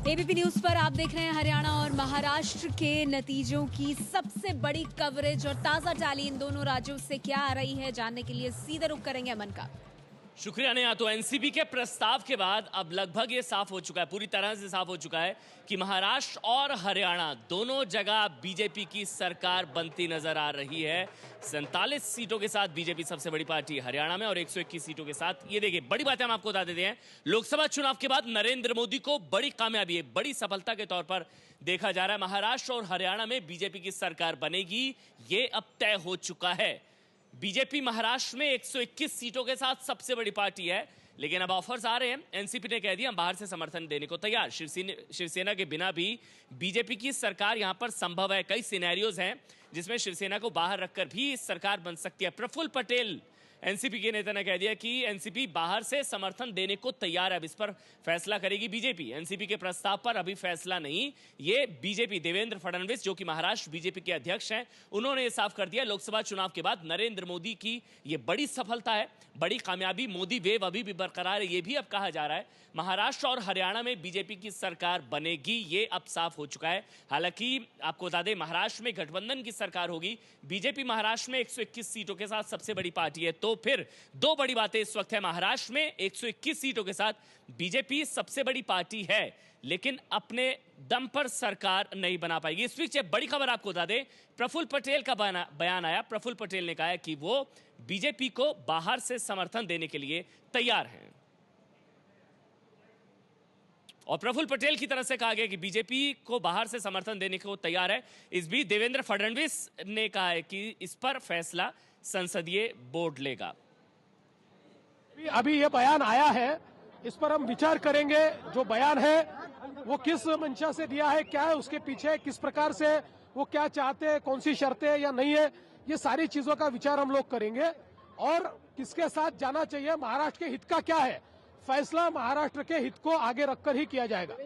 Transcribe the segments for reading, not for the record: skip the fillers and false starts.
ABP news पर आप देख रहे हैं हरियाणा और महाराष्ट्र के नतीजों की सबसे बड़ी कवरेज और ताजा टैली इन दोनों राज्यों से क्या आ रही है जानने के लिए सीधे रुख करेंगे अमन का। शुक्रिया नेहा। तो एनसीपी के प्रस्ताव के बाद अब लगभग ये साफ हो चुका है, पूरी तरह से साफ हो चुका है कि महाराष्ट्र और हरियाणा दोनों जगह बीजेपी की सरकार बनती नजर आ रही है। 47 सीटों के साथ बीजेपी सबसे बड़ी पार्टी हरियाणा में और 121 सीटों के साथ। ये देखिए, बड़ी बातें हम आपको बता देते हैं। लोकसभा चुनाव के बाद नरेंद्र मोदी को बड़ी कामयाबी है, बड़ी सफलता के तौर पर देखा जा रहा है। महाराष्ट्र और हरियाणा में बीजेपी की सरकार बनेगी, ये अब तय हो चुका है। बीजेपी महाराष्ट्र में 121 सीटों के साथ सबसे बड़ी पार्टी है, लेकिन अब ऑफर्स आ रहे हैं। एनसीपी ने कह दिया हम बाहर से समर्थन देने को तैयार। शिवसेना के बिना भी बीजेपी की सरकार यहां पर संभव है। कई सिनेरियोज हैं जिसमें शिवसेना को बाहर रखकर भी सरकार बन सकती है। प्रफुल्ल पटेल एनसीपी के नेता ने कह दिया कि एनसीपी बाहर से समर्थन देने को तैयार है। अब इस पर फैसला करेगी बीजेपी। एनसीपी के प्रस्ताव पर अभी फैसला नहीं। ये बीजेपी, देवेंद्र फडणवीस जो कि महाराष्ट्र बीजेपी के अध्यक्ष हैं, उन्होंने ये साफ कर दिया लोकसभा चुनाव के बाद नरेंद्र मोदी की ये बड़ी सफलता है, बड़ी कामयाबी। मोदी वेव अभी भी बरकरार है, ये भी अब कहा जा रहा है। महाराष्ट्र और हरियाणा में बीजेपी की सरकार बनेगी, ये अब साफ हो चुका है। हालांकि आपको बता दें, महाराष्ट्र में गठबंधन की सरकार होगी। बीजेपी महाराष्ट्र में 121 सीटों के साथ सबसे बड़ी पार्टी है। तो फिर दो बड़ी बातें इस वक्त है। महाराष्ट्र में 121 सीटों के साथ बीजेपी सबसे बड़ी पार्टी है, लेकिन अपने दम पर सरकार नहीं बना पाएगी। इस बीच बड़ी खबर आपको बता दें, प्रफुल्ल पटेल का बयान आया। प्रफुल्ल पटेल ने कहा है कि वो बीजेपी को बाहर से समर्थन देने के लिए तैयार हैं। और प्रफुल्ल पटेल की तरफ से कहा गया कि बीजेपी को बाहर से समर्थन देने को तैयार है। इस बीच देवेंद्र फडणवीस ने कहा है कि इस पर फैसला संसदीय बोर्ड लेगा। अभी ये बयान आया है, इस पर हम विचार करेंगे। जो बयान है वो किस मंशा से दिया है, क्या है उसके पीछे, किस प्रकार से वो क्या चाहते हैं, कौन सी शर्तें या नहीं है, ये सारी चीजों का विचार हम लोग करेंगे। और किसके साथ जाना चाहिए, महाराष्ट्र के हित का क्या है, फैसला महाराष्ट्र के हित को आगे रखकर ही किया जाएगा।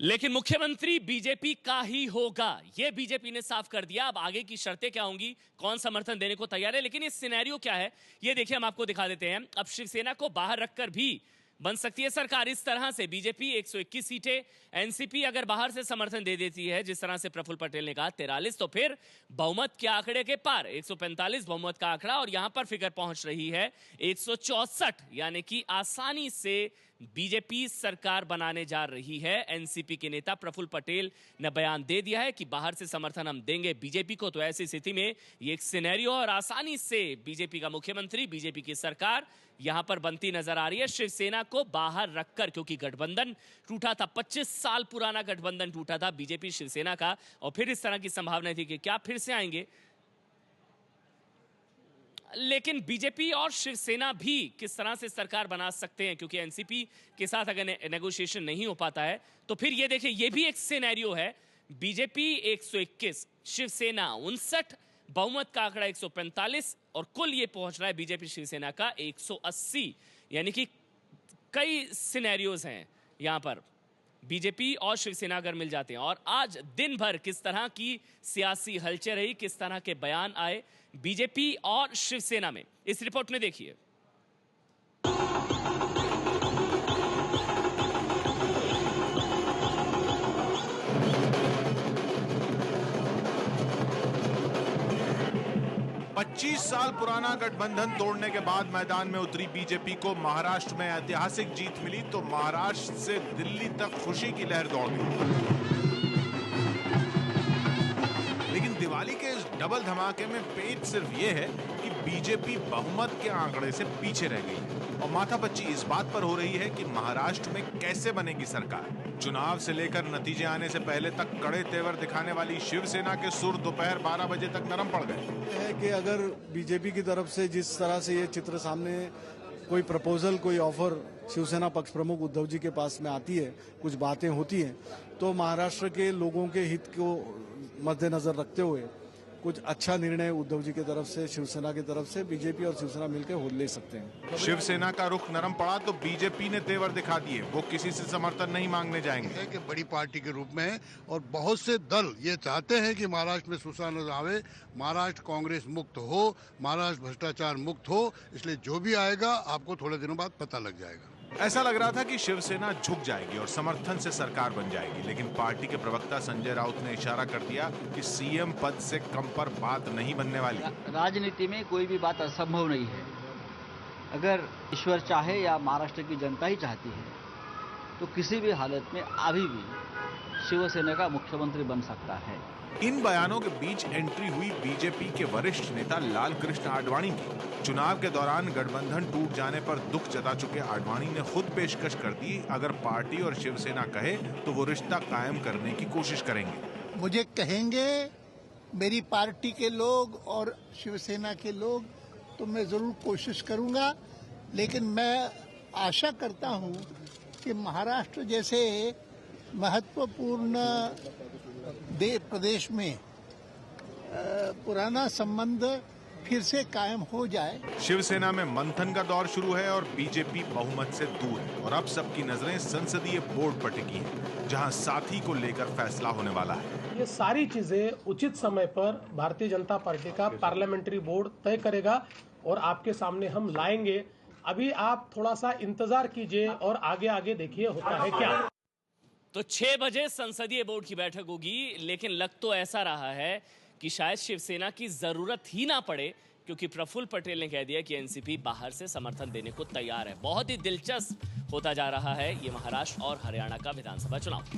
लेकिन मुख्यमंत्री बीजेपी का ही होगा, यह बीजेपी ने साफ कर दिया। अब आगे की शर्तें क्या होंगी, कौन समर्थन देने को तैयार है, लेकिन ये सिनेरियो क्या है ये देखिए, हम आपको दिखा देते हैं। अब शिवसेना को बाहर रखकर भी बन सकती है सरकार। इस तरह से बीजेपी 121 सीटें, एनसीपी अगर बाहर से समर्थन दे देती है, जिस तरह से प्रफुल्ल पटेल ने कहा 43, तो फिर बहुमत के आंकड़े के पार 145 बहुमत का आंकड़ा, और यहां पर फिगर पहुंच रही है 164, यानी कि आसानी से बीजेपी सरकार बनाने जा रही है। एनसीपी के नेता प्रफुल्ल पटेल ने बयान दे दिया है कि बाहर से समर्थन हम देंगे बीजेपी को। तो ऐसी स्थिति में ये एक सिनेरियो और आसानी से बीजेपी का मुख्यमंत्री, बीजेपी की सरकार यहां पर बनती नजर आ रही है। शिवसेना को बाहर रखकर, क्योंकि गठबंधन टूटा था, 25 साल पुराना गठबंधन टूटा था बीजेपी शिवसेना का, और फिर इस तरह की संभावना थी कि क्या फिर से आएंगे। लेकिन बीजेपी और शिवसेना भी किस तरह से सरकार बना सकते हैं, क्योंकि एनसीपी के साथ अगर नेगोशिएशन नहीं हो पाता है तो फिर ये देखिए, ये भी एक सिनेरियो है। बीजेपी 121, शिवसेना 59, बहुमत का आंकड़ा 145, और कुल ये पहुंच रहा है बीजेपी शिवसेना का 180, यानी कि कई सिनेरियोज हैं यहां पर। बीजेपी और शिवसेना अगर मिल जाते हैं, और आज दिन भर किस तरह की सियासी हलचल रही, किस तरह के बयान आए बीजेपी और शिवसेना में, इस रिपोर्ट में देखिए। पच्चीस साल पुराना गठबंधन तोड़ने के बाद मैदान में उतरी बीजेपी को महाराष्ट्र में ऐतिहासिक जीत मिली, तो महाराष्ट्र से दिल्ली तक खुशी की लहर दौड़ गई। लेकिन दिवाली के इस डबल धमाके में पेच सिर्फ ये है कि बीजेपी बहुमत के आंकड़े से पीछे रह गई, और माथापच्ची इस बात पर हो रही है कि महाराष्ट्र में कैसे बनेगी सरकार। चुनाव से लेकर नतीजे आने से पहले तक कड़े तेवर दिखाने वाली शिवसेना के सुर दोपहर 12 बजे तक नरम पड़ गए। है कि अगर बीजेपी की तरफ से जिस तरह से ये चित्र सामने, कोई प्रपोजल, कोई ऑफर शिवसेना पक्ष प्रमुख उद्धव जी के पास में आती है, कुछ बातें होती हैं, तो महाराष्ट्र के लोगों के हित को मद्देनजर रखते हुए कुछ अच्छा निर्णय उद्धव जी की तरफ से, शिवसेना की तरफ से बीजेपी और शिवसेना मिलकर ले सकते हैं। शिवसेना का रुख नरम पड़ा तो बीजेपी ने तेवर दिखा दिए, वो किसी से समर्थन नहीं मांगने जाएंगे। कि बड़ी पार्टी के रूप में, और बहुत से दल ये चाहते हैं कि महाराष्ट्र में सुशासन आवे, महाराष्ट्र कांग्रेस मुक्त हो, महाराष्ट्र भ्रष्टाचार मुक्त हो, इसलिए जो भी आएगा आपको थोड़े दिनों बाद पता लग जाएगा। ऐसा लग रहा था कि शिवसेना झुक जाएगी और समर्थन से सरकार बन जाएगी, लेकिन पार्टी के प्रवक्ता संजय राउत ने इशारा कर दिया कि सीएम पद से कम पर बात नहीं बनने वाली। राजनीति में कोई भी बात असंभव नहीं है। अगर ईश्वर चाहे या महाराष्ट्र की जनता ही चाहती है तो किसी भी हालत में अभी भी शिवसेना का मुख्यमंत्री बन सकता है। इन बयानों के बीच एंट्री हुई बीजेपी के वरिष्ठ नेता लाल कृष्ण आडवाणी की। चुनाव के दौरान गठबंधन टूट जाने पर दुख जता चुके आडवाणी ने खुद पेशकश कर दी, अगर पार्टी और शिवसेना कहे तो वो रिश्ता कायम करने की कोशिश करेंगे। मुझे कहेंगे मेरी पार्टी के लोग और शिवसेना के लोग तो मैं जरूर कोशिश करूंगा, लेकिन मैं आशा करता हूं कि महाराष्ट्र जैसे महत्वपूर्ण प्रदेश में पुराना संबंध फिर से कायम हो जाए। शिवसेना में मंथन का दौर शुरू है और बीजेपी बहुमत से दूर है और अब सबकी नजरें संसदीय बोर्ड पर टिकी हैं, जहां साथी को लेकर फैसला होने वाला है। ये सारी चीजें उचित समय पर भारतीय जनता पार्टी का पार्लियामेंट्री बोर्ड तय करेगा और आपके सामने हम लाएंगे। अभी आप थोड़ा सा इंतजार कीजिए और आगे आगे देखिए होता है क्या। तो 6 बजे संसदीय बोर्ड की बैठक होगी, लेकिन लग तो ऐसा रहा है कि शायद शिवसेना की जरूरत ही ना पड़े, क्योंकि प्रफुल्ल पटेल ने कह दिया कि एनसीपी बाहर से समर्थन देने को तैयार है। बहुत ही दिलचस्प होता जा रहा है ये महाराष्ट्र और हरियाणा का विधानसभा चुनाव।